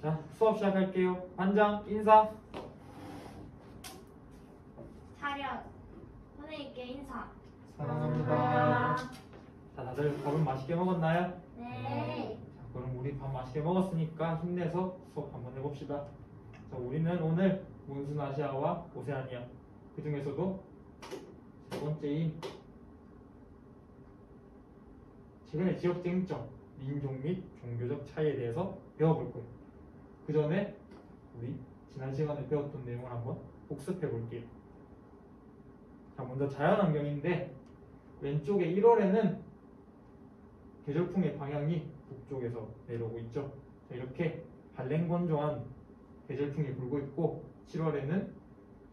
자, 수업 시작할게요. 반장 인사. 차렷. 선생님께 인사. 사랑합니다. 자, 다들 밥은 맛있게 먹었나요? 네. 자, 그럼 우리 밥 맛있게 먹었으니까 힘내서 수업 한번 해봅시다. 자, 우리는 오늘 몬순아시아와 오세아니아, 그 중에서도 세 번째인 최근의 지역 쟁점, 민족 및 종교적 차이에 대해서 배워볼 거예요. 그 전에 우리 지난 시간에 배웠던 내용을 한번 복습해 볼게요. 자, 먼저 자연환경인데 왼쪽에 1월에는 계절풍의 방향이 북쪽에서 내려오고 있죠. 자, 이렇게 발랭건조한 계절풍이 불고 있고 7월에는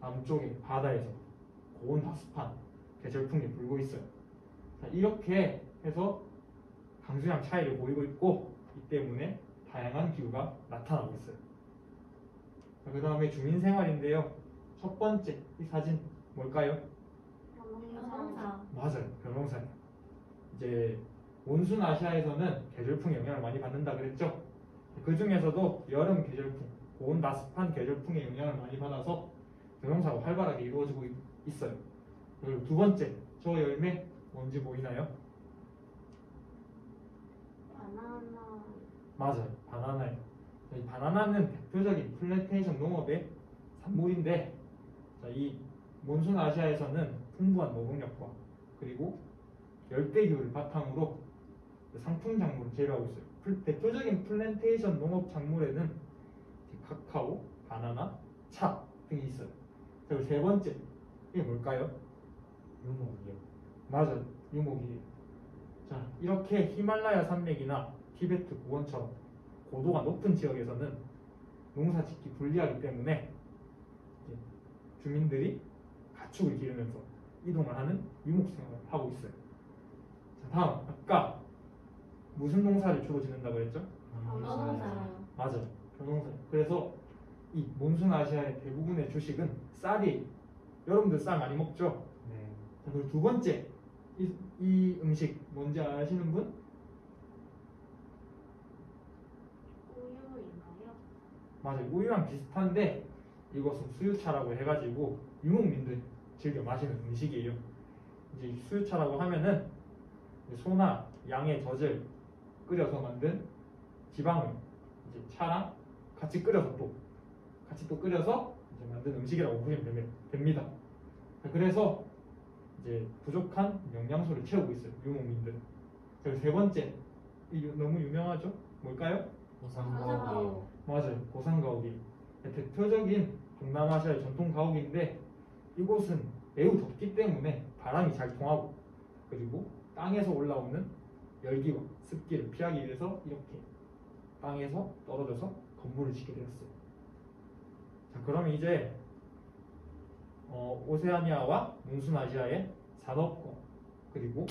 남쪽의 바다에서 고온다습한 계절풍이 불고 있어요. 자, 이렇게 해서 강수량 차이를 보이고 있고 이 때문에 다양한 기후가 나타나고 있어요. 그 다음에 주민생활인데요. 첫 번째 이 사진 뭘까요? 병동사. 맞아요. 벼농사예요. 이제 몬순 아시아에서는 계절풍의 영향을 많이 받는다 그랬죠. 그 중에서도 여름 계절풍, 고온다습한 계절풍의 영향을 많이 받아서 벼농사가 활발하게 이루어지고 있어요. 그리고 두 번째, 저 열매 뭔지 보이나요? 바나나. 맞아요. 바나나예요. 이 바나나는 대표적인 플랜테이션 농업의 산물인데, 자, 이 몬순 아시아에서는 풍부한 노동력과 그리고 열대 기후를 바탕으로 상품 작물을 재배하고 있어요. 대표적인 플랜테이션 농업 작물에는 카카오, 바나나, 차 등이 있어요. 그리고 세 번째, 이게 뭘까요? 유목이요. 맞아요. 유목이에요. 자, 이렇게 히말라야 산맥이나 티베트 고원처럼 고도가 높은 지역에서는 농사 짓기 불리하기 때문에 이제 주민들이 가축을 기르면서 이동을 하는 유목 생활을 하고 있어요. 자, 다음 아까 무슨 농사를 주로 짓는다고 했죠? 병동사요. 맞아요. 벼농사. 그래서 이 몬순 아시아의 대부분의 주식은 쌀이. 여러분들 쌀 많이 먹죠? 네. 자, 그리고 두 번째 이 음식 뭔지 아시는 분? 우유인가요? 맞아요. 우유랑 비슷한데 이것은 수유차라고 해가지고 유목민들 즐겨 마시는 음식이에요. 이제 수유차라고 하면은 소나 양의 젖을 끓여서 만든 지방을 이제 차랑 같이 끓여서 또 끓여서 이제 만든 음식이라고 보시면 됩니다. 그래서 이제 부족한 영양소를 채우고 있어요. 유목민들. 그리고 세 번째, 너무 유명하죠? 뭘까요? 고상가옥이요. 맞아요. 고산가옥이 대표적인 동남아시아의 전통 가옥인데 이곳은 매우 덥기 때문에 바람이 잘 통하고 그리고 땅에서 올라오는 열기와 습기를 피하기 위해서 이렇게 땅에서 떨어져서 건물을 짓게 되었어요. 자, 그러면 이제 오세아니아와 몬순아시아의 산업과 그리고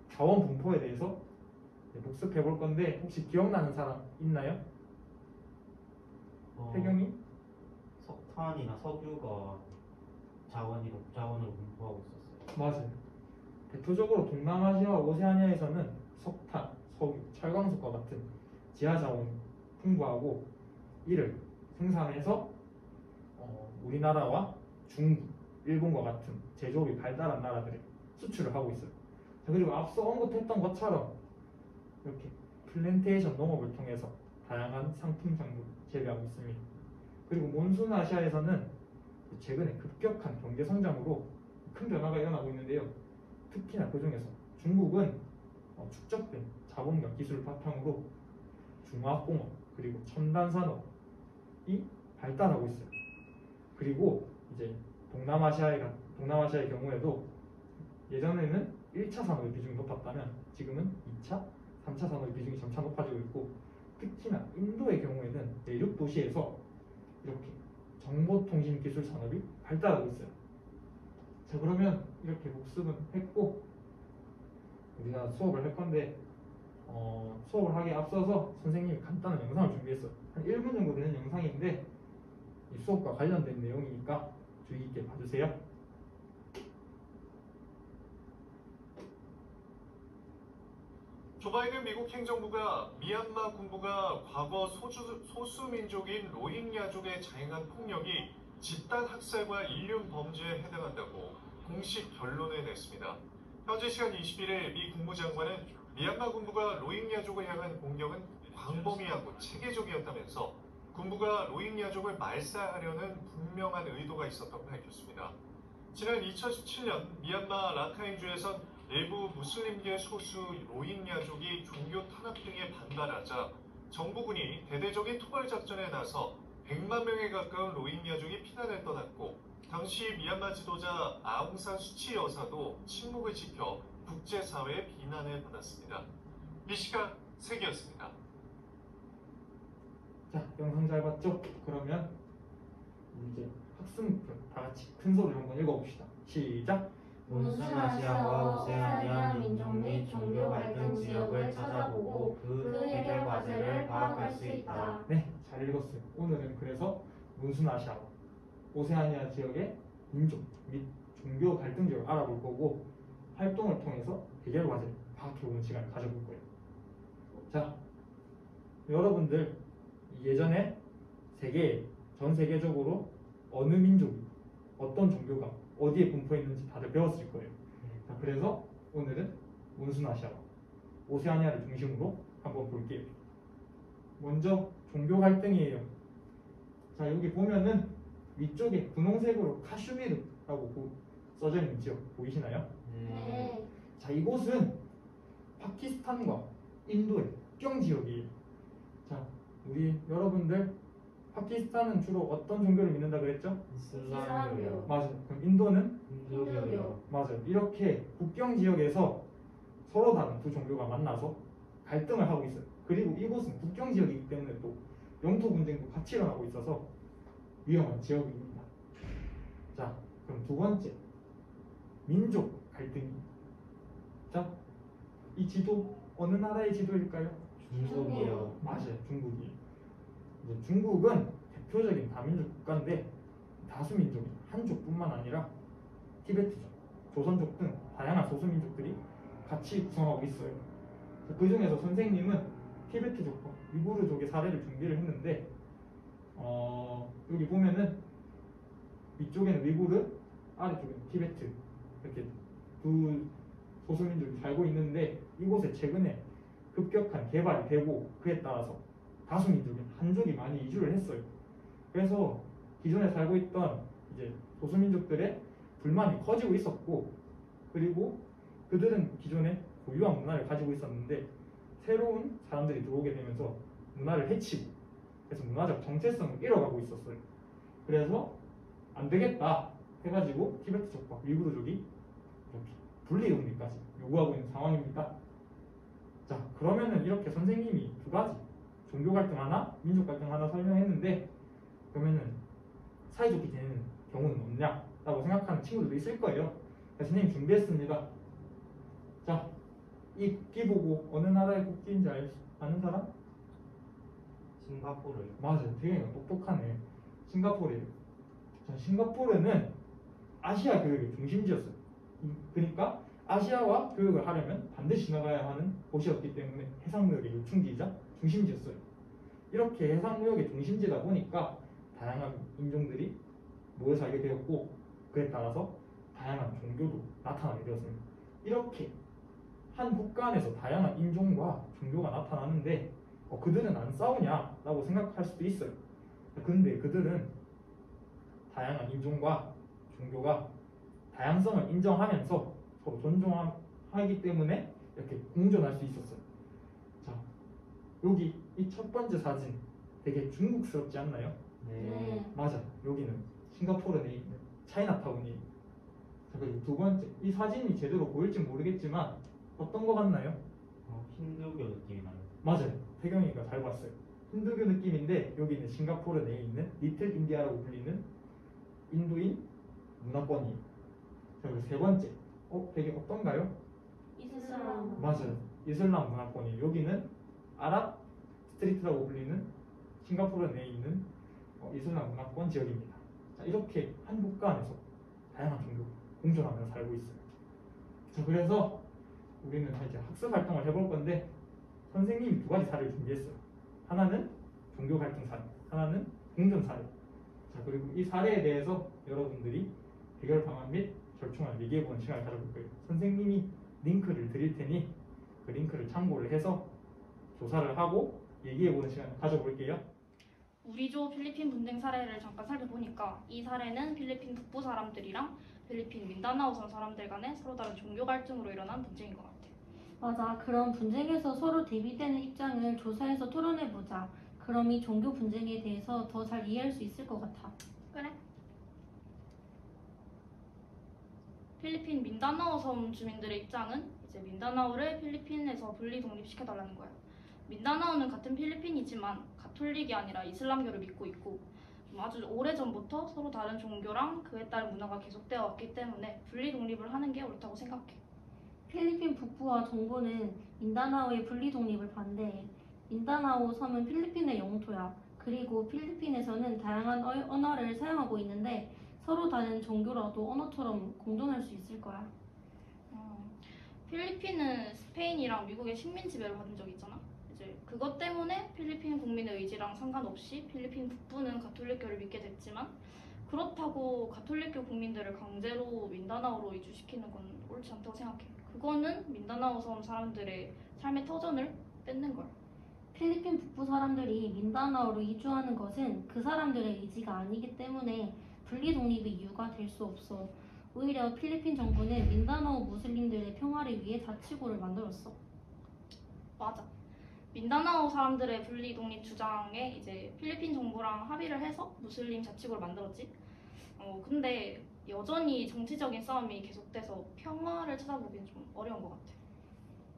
자원 분포에 대해서 복습해 볼 건데 혹시 기억나는 사람 있나요? 태경이? 석탄이나 석유가 자원으로 분포하고 있었어요. 맞아요. 대표적으로 동남아시아와 오세아니아에서는 석탄, 석유, 철광석과 같은 지하 자원이 풍부하고 이를 생산해서 우리나라와 중국, 일본과 같은 제조업이 발달한 나라들에 수출을 하고 있어요. 자, 그리고 앞서 언급했던 것처럼 이렇게 플랜테이션 농업을 통해서 다양한 상품 작물을 재배하고 있습니다. 그리고 몬순 아시아에서는 최근에 급격한 경제 성장으로 큰 변화가 일어나고 있는데요. 특히나 그 중에서 중국은 축적된 자본과 기술을 바탕으로 중화학공업 그리고 첨단 산업이 발달하고 있어요. 그리고 이제 동남아시아의 경우에도 예전에는 1차 산업의 비중이 높았다면 지금은 2차, 3차 산업의 비중이 점차 높아지고 있고 특히나 인도의 경우에는 내륙 도시에서 이렇게 정보통신기술 산업이 발달하고 있어요. 자, 그러면 이렇게 복습은 했고 우리가 수업을 할 건데 수업을 하기에 앞서서 선생님이 간단한 영상을 준비했어요. 한 1분 정도 되는 영상인데 이 수업과 관련된 내용이니까 주의 깊게 봐주세요. 조 바이든 미국 행정부가 미얀마 군부가 과거 소수민족인 로힝야족에 자행한 폭력이 집단 학살과 인륜 범죄에 해당한다고 공식 결론을 냈습니다. 현지 시간 21일 미 국무장관은 미얀마 군부가 로힝야족을 향한 공격은 광범위하고 체계적이었다면서 군부가 로힝야족을 말살하려는 분명한 의도가 있었다고 밝혔습니다. 지난 2017년 미얀마 라카인주에선 일부 무슬림계 소수 로힝야족이 종교 탄압 등에 반발하자 정부군이 대대적인 토벌 작전에 나서 100만 명에 가까운 로힝야족이 피난을 떠났고 당시 미얀마 지도자 아웅산 수치 여사도 침묵을 지켜 국제사회의 비난을 받았습니다. 이 시간 세계였습니다. 자, 영상 잘 봤죠? 그러면 이제 학습 목표 다 같이 큰 소리로 한번 읽어봅시다. 시작! 문순아시아와 오세아니아 민족 및 종교 갈등 지역을 찾아보고 그 해결 과제를 파악할 수 있다. 네, 잘 읽었어요. 오늘은 그래서 문순아시아와 오세아니아 지역의 민족 및 종교 갈등 지역을 알아볼 거고 활동을 통해서 해결 과제를 파악해보는 시간을 가져볼 거예요. 자, 여러분들 예전에 전 세계적으로 어느 민족이 어떤 종교가 어디에 분포했는지 다들 배웠을 거예요. 자, 그래서 오늘은 문순아시아와 오세아니아를 중심으로 한번 볼게요. 먼저 종교 갈등이에요. 자, 여기 보면은 위쪽에 분홍색으로 카슈미르라고 써져 있는 지역 보이시나요? 네. 자, 이곳은 파키스탄과 인도의 국경 지역이에요. 자, 우리 여러분들 파키스탄은 주로 어떤 종교를 믿는다 그랬죠? 이슬람교요. 맞아요. 그럼 인도는? 힌두교요. 맞아요. 이렇게 국경 지역에서 서로 다른 두 종교가 만나서 갈등을 하고 있어요. 그리고 이곳은 국경 지역이기 때문에 또 영토 분쟁도 같이 일어나고 있어서 위험한 지역입니다. 자, 그럼 두 번째 민족 갈등입니다. 자, 이 지도 어느 나라의 지도일까요? 중국이요. 맞아요. 중국이에요. 이제 중국은 대표적인 다민족 국가인데 다수민족이 한족뿐만 아니라 티베트족, 조선족 등 다양한 소수민족들이 같이 구성하고 있어요. 그 중에서 선생님은 티베트족과 위구르족의 사례를 준비를 했는데 여기 보면은 위쪽에는 위구르, 아래쪽에는 티베트 이렇게 두 소수민족이 살고 있는데 이곳에 최근에 급격한 개발이 되고 그에 따라서 다수민족인 한족이 많이 이주를 했어요. 그래서 기존에 살고 있던 이제 소수민족들의 불만이 커지고 있었고 그리고 그들은 기존에 고유한 문화를 가지고 있었는데 새로운 사람들이 들어오게 되면서 문화를 해치고 그래서 문화적 정체성을 잃어가고 있었어요. 그래서 안 되겠다 해가지고 티베트족과 위구르족이 이렇게 분리독립까지 요구하고 있는 상황입니다. 자, 그러면은 이렇게 선생님이 두 가지 종교 갈등 하나, 민족 갈등 하나 설명했는데 그러면은 사이좋게 지내는 경우는 없냐라고 생각하는 친구들도 있을 거예요. 그래서 선생님 준비했습니다. 자, 이 국기 보고 어느 나라의 국기인지 아는 사람? 싱가포르요. 맞아요. 되게 똑똑하네. 싱가포르예요. 자, 싱가포르는 아시아 교육의 중심지였어요. 그러니까 아시아와 교육을 하려면 반드시 지나가야 하는 곳이었기 때문에 해상무역의 요충지이자 중심지였어요. 이렇게 해상무역의 중심지다 보니까 다양한 인종들이 모여 살게 되었고 그에 따라서 다양한 종교도 나타나게 되었습니다. 이렇게 한 국가 안에서 다양한 인종과 종교가 나타나는데 그들은 안 싸우냐라고 생각할 수도 있어요. 근데 그들은 다양한 인종과 종교가 다양성을 인정하면서 서로 존중하기 때문에 이렇게 공존할 수 있었어요. 자, 여기 이 첫 번째 사진 되게 중국스럽지 않나요? 네. 맞아. 여기는 싱가포르에 있는 차이나타운이에요. 자, 그리고 두 번째 이 사진이 제대로 보일지 모르겠지만 어떤 거 같나요? 힌두교 느낌이 나요. 맞아요. 태경이가 잘 봤어요. 힌두교 느낌인데 여기는 싱가포르 내에 있는 리틀 인디아라고 불리는 인도인 문화권이에요. 자, 그리고 세 번째 되게 어떤가요? 이슬람. 맞아요. 이슬람 문화권이에요. 여기는 아랍 스트리트라고 불리는 싱가포르 내에 있는 이슬람 문화권 지역입니다. 자, 이렇게 한 국가 안에서 다양한 종교가 공존하며 살고 있어요. 자, 그래서 우리는 이제 학습 활동을 해볼 건데 선생님이 두 가지 사례를 준비했어요. 하나는 종교 갈등 사례, 하나는 공전 사례. 자, 그리고 이 사례에 대해서 여러분들이 해결 방안 및 절충안을 얘기해보는 시간을 가져볼 거예요. 선생님이 링크를 드릴 테니 그 링크를 참고를 해서 조사를 하고 얘기해보는 시간을 가져볼게요. 우리조 필리핀 분쟁 사례를 잠깐 살펴보니까 이 사례는 필리핀 북부 사람들이랑 필리핀 민다나오성 사람들 간의 서로 다른 종교 갈등으로 일어난 분쟁인 것 같아. 맞아. 그런 분쟁에서 서로 대비되는 입장을 조사해서 토론해보자. 그럼 이 종교 분쟁에 대해서 더 잘 이해할 수 있을 것 같아. 그래? 필리핀 민다나오 섬 주민들의 입장은 이제 민다나오를 필리핀에서 분리 독립시켜달라는 거야. 민다나오는 같은 필리핀이지만 가톨릭이 아니라 이슬람교를 믿고 있고 좀 아주 오래전부터 서로 다른 종교랑 그에 따른 문화가 계속되어 왔기 때문에 분리 독립을 하는 게 옳다고 생각해. 필리핀 북부와 정부는 민다나오의 분리 독립을 반대해. 민다나오 섬은 필리핀의 영토야. 그리고 필리핀에서는 다양한 언어를 사용하고 있는데 서로 다른 종교라도 언어처럼 공존할 수 있을 거야. 필리핀은 스페인이랑 미국의 식민 지배를 받은 적이 있잖아. 이제 그것 때문에 필리핀 국민의 의지랑 상관없이 필리핀 북부는 가톨릭교를 믿게 됐지만 그렇다고 가톨릭교 국민들을 강제로 민다나오로 이주시키는 건 옳지 않다고 생각해. 그거는 민다나오 섬 사람들의 삶의 터전을 뺏는 거야. 필리핀 북부 사람들이 민다나오로 이주하는 것은 그 사람들의 의지가 아니기 때문에 분리 독립의 이유가 될 수 없어. 오히려 필리핀 정부는 민다나오 무슬림들의 평화를 위해 자치구를 만들었어. 맞아. 민다나오 사람들의 분리 독립 주장에 이제 필리핀 정부랑 합의를 해서 무슬림 자치구를 만들었지. 근데 여전히 정치적인 싸움이 계속돼서 평화를 찾아보기엔 좀 어려운 것 같아.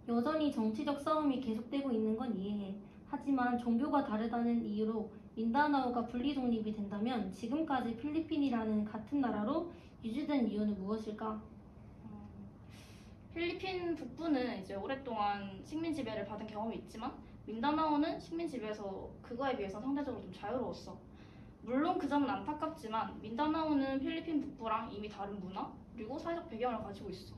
여전히 정치적 싸움이 계속되고 있는 건 이해해. 하지만 종교가 다르다는 이유로 민다나오가 분리 독립이 된다면 지금까지 필리핀이라는 같은 나라로 유지된 이유는 무엇일까? 필리핀 북부는 이제 오랫동안 식민 지배를 받은 경험이 있지만 민다나오는 식민 지배에서 그거에 비해서 상대적으로 좀 자유로웠어. 물론 그 점은 안타깝지만 민다나오는 필리핀 북부랑 이미 다른 문화 그리고 사회적 배경을 가지고 있어.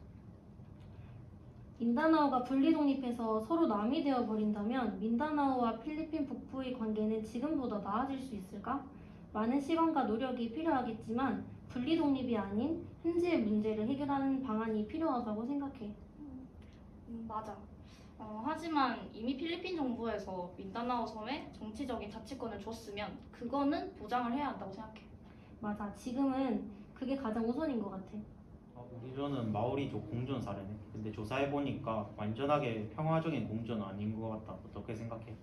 민다나오가 분리 독립해서 서로 남이 되어버린다면 민다나오와 필리핀 북부의 관계는 지금보다 나아질 수 있을까? 많은 시간과 노력이 필요하겠지만 분리 독립이 아닌 현재의 문제를 해결하는 방안이 필요하다고 생각해. 맞아. 하지만 이미 필리핀 정부에서 민다나오 섬에 정치적인 자치권을 줬으면 그거는 보장을 해야 한다고 생각해. 맞아. 지금은 그게 가장 우선인 것 같아. 우리조는 마오리족 공존 사례네. 근데 조사해보니까 완전하게 평화적인 공존은 아닌 것 같다. 어떻게 생각해?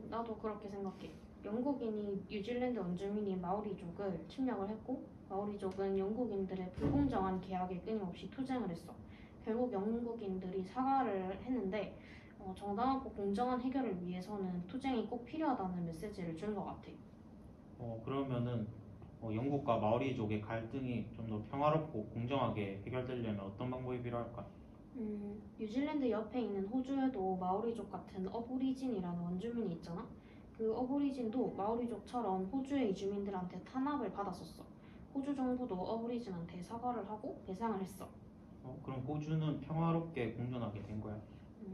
나도 그렇게 생각해. 영국인이 뉴질랜드 원주민인 마오리족을 침략을 했고 마오리족은 영국인들의 불공정한 계약에 끊임없이 투쟁을 했어. 결국 영국인들이 사과를 했는데 정당하고 공정한 해결을 위해서는 투쟁이 꼭 필요하다는 메시지를 준 것 같아. 그러면은 영국과 마오리족의 갈등이 좀 더 평화롭고 공정하게 해결되려면 어떤 방법이 필요할까? 뉴질랜드 옆에 있는 호주에도 마오리족 같은 어보리진이라는 원주민이 있잖아. 그 어보리진도 마오리족처럼 호주의 이주민들한테 탄압을 받았었어. 호주 정부도 어보리진한테 사과를 하고 배상을 했어. 그럼 호주는 평화롭게 공존하게 된 거야?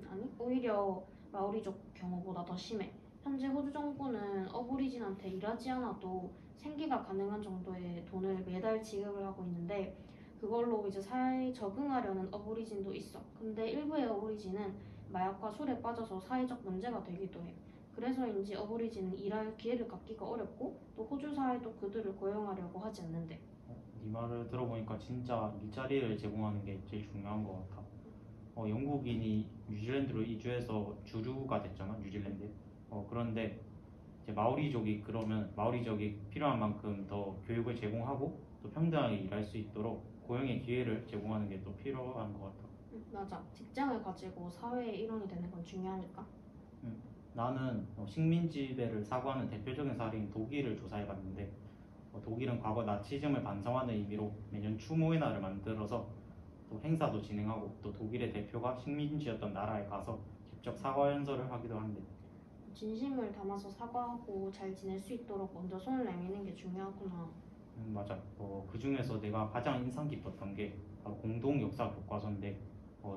아니, 오히려 마오리족 경우보다 더 심해. 현재 호주 정부는 어보리진한테 일하지 않아도 생계가 가능한 정도의 돈을 매달 지급을 하고 있는데 그걸로 이제 사회에 적응하려는 어보리진도 있어. 근데 일부의 어보리진은 마약과 술에 빠져서 사회적 문제가 되기도 해. 그래서인지 어보리진은 일할 기회를 갖기가 어렵고 또 호주 사회도 그들을 고용하려고 하지 않는데. 네 말을 들어보니까 진짜 일자리를 제공하는 게 제일 중요한 것 같아. 영국인이 뉴질랜드로 이주해서 주류가 됐잖아, 뉴질랜드에. 그런데 이제 마오리족이 그러면 마오리족이 필요한 만큼 더 교육을 제공하고 또 평등하게 일할 수 있도록 고용의 기회를 제공하는 게 또 필요한 것 같아. 맞아. 직장을 가지고 사회의 일원이 되는 건 중요하니까. 나는 식민 지배를 사과하는 대표적인 사례인 독일을 조사해봤는데 독일은 과거 나치즘을 반성하는 의미로 매년 추모의 날을 만들어서 또 행사도 진행하고 또 독일의 대표가 식민지였던 나라에 가서 직접 사과 연설을 하기도 한대. 진심을 담아서 사과하고 잘 지낼 수 있도록 먼저 손을 내미는 게 중요하구나. 맞아. 그 중에서 내가 가장 인상 깊었던 게 바로 공동 역사 교과서인데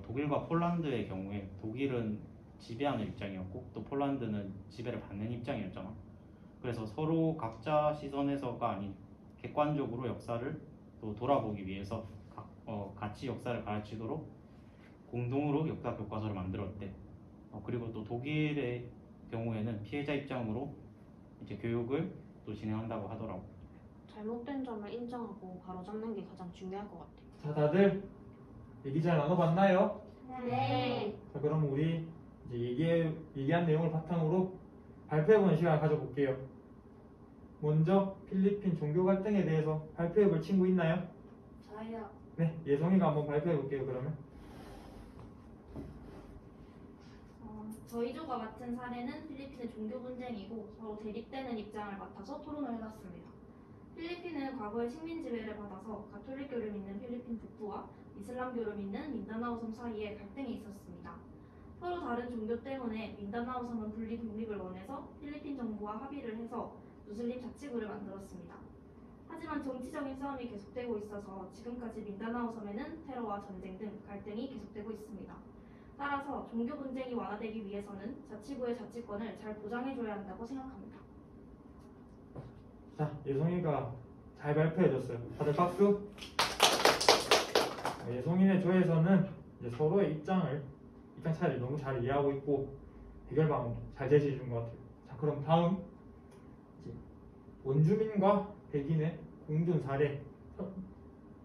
독일과 폴란드의 경우에 독일은 지배하는 입장이었고 또 폴란드는 지배를 받는 입장이었잖아. 그래서 서로 각자 시선에서가 아닌 객관적으로 역사를 또 돌아보기 위해서 같이 역사를 가르치도록 공동으로 역사 교과서를 만들었대. 그리고 또 독일의 경우에는 피해자 입장으로 이제 교육을 또 진행한다고 하더라고. 잘못된 점을 인정하고 바로잡는 게 가장 중요할 것 같아요. 자, 다들 얘기 잘 나눠봤나요? 네. 자, 그럼 우리 이제 얘기한 내용을 바탕으로 발표해보는 시간을 가져볼게요. 먼저 필리핀 종교 갈등에 대해서 발표해볼 친구 있나요? 저요. 네, 예성이가 한번 발표해볼게요. 그러면. 저희조가 맡은 사례는 필리핀의 종교 분쟁이고 서로 대립되는 입장을 맡아서 토론을 해봤습니다. 필리핀은 과거에 식민 지배를 받아서 가톨릭교를 믿는 필리핀 북부와 이슬람교를 믿는 민다나오 섬 사이에 갈등이 있었습니다. 서로 다른 종교 때문에 민다나오 섬은 분리 독립을 원해서 필리핀 정부와 합의를 해서 무슬림 자치구를 만들었습니다. 하지만 정치적인 싸움이 계속되고 있어서 지금까지 민다나오 섬에는 테러와 전쟁 등 갈등이 계속되고 있습니다. 따라서 종교 분쟁이 완화되기 위해서는 자치구의 자치권을 잘 보장해줘야 한다고 생각합니다. 자, 예성이가 잘 발표해줬어요. 다들 박수. 예성이네 조에서는 이제 서로의 입장 차이를 너무 잘 이해하고 있고 해결 방안 잘 제시해 준 것 같아요. 자, 그럼 다음 이제 원주민과 백인의 공존 사례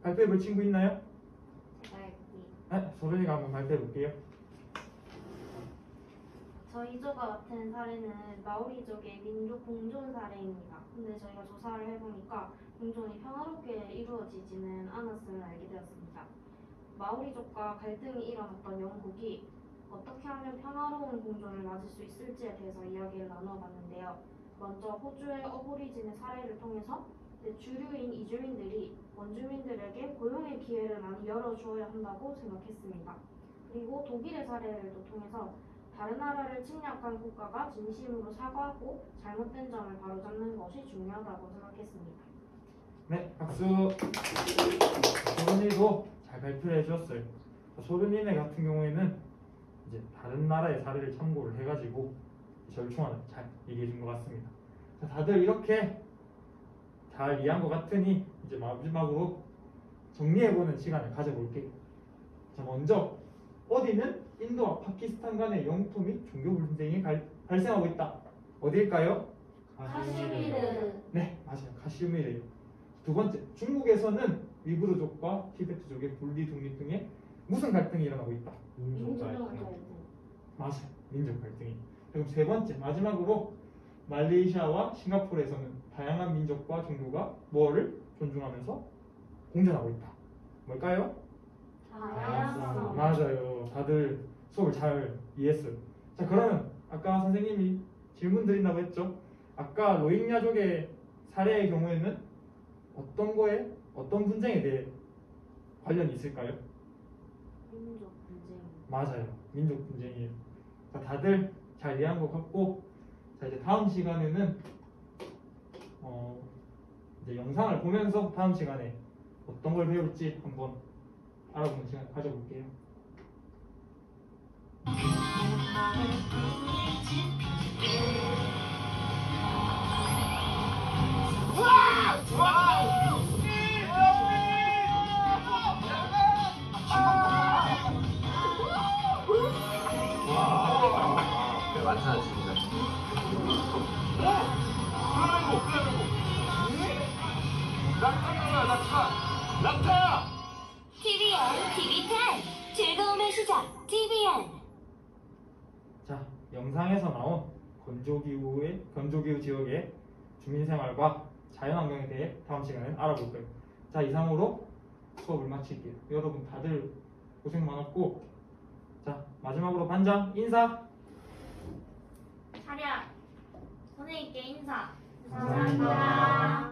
발표해볼 친구 있나요? 네, 소련이가 한번 발표해볼게요. 저희조가 맡은 사례는 마오리족의 민족 공존 사례입니다. 근데 저희가 조사를 해보니까 공존이 평화롭게 이루어지지는 않았음을 알게 되었습니다. 마오리족과 갈등이 일어났던 영국이 어떻게 하면 평화로운 공존을 맞을 수 있을지에 대해서 이야기를 나누어 봤는데요. 먼저 호주의 어보리진의 사례를 통해서 주류인 이주민들이 원주민들에게 고용의 기회를 많이 열어주어야 한다고 생각했습니다. 그리고 독일의 사례를 또 통해서 다른 나라를 침략한 국가가 진심으로 사과하고 잘못된 점을 바로잡는 것이 중요하다고 생각했습니다. 네, 박수. 소련이도 잘 발표를 해주었어요. 소련이네 같은 경우에는 이제 다른 나라의 사례를 참고를 해가지고 절충안을 잘 얘기해 준 것 같습니다. 자, 다들 이렇게 잘 이해한 것 같으니 이제 마지막으로 정리해보는 시간을 가져볼게요. 자, 먼저 어디는 인도와 파키스탄 간의 영토 및 종교 분쟁이 발생하고 있다. 어디일까요? 카슈미르. 네, 맞아요. 카슈미르예요. 두 번째, 중국에서는 위구르족과 티베트족의 분리 독립 등의 무슨 갈등이 일어나고 있다. 맞아요. 민족 갈등이. 그리고 세 번째, 마지막으로 말레이시아와 싱가포르에서는 다양한 민족과 종교가 뭐를 존중하면서 공존하고 있다. 뭘까요? 다양성. 맞아요. 다들 수업을 잘 이해했어요. 자, 그러면 아까 선생님이 질문 드린다고 했죠. 아까 로힝야족의 사례의 경우에는 어떤 분쟁에 대해 관련이 있을까요? 민족 분쟁. 맞아요. 민족 분쟁이에요. 자, 다들 잘 이해한 것 같고, 자, 이제 다음 시간에는 이제 영상을 보면서 다음 시간에 어떤 걸 배울지 한번 알아보는 시간 가져볼게요. 많다 진짜. 낙타! TVN, TV10 즐거움의 시작 TVN. 자, 영상에서 나온 건조기후 지역의 주민생활과 자연환경에 대해 다음 시간에 알아볼 거예요. 자, 이상으로 수업을 마칠게요. 여러분 다들 고생 많았고, 자, 마지막으로 반장 인사. 차렷. 선생님께 인사. 감사합니다.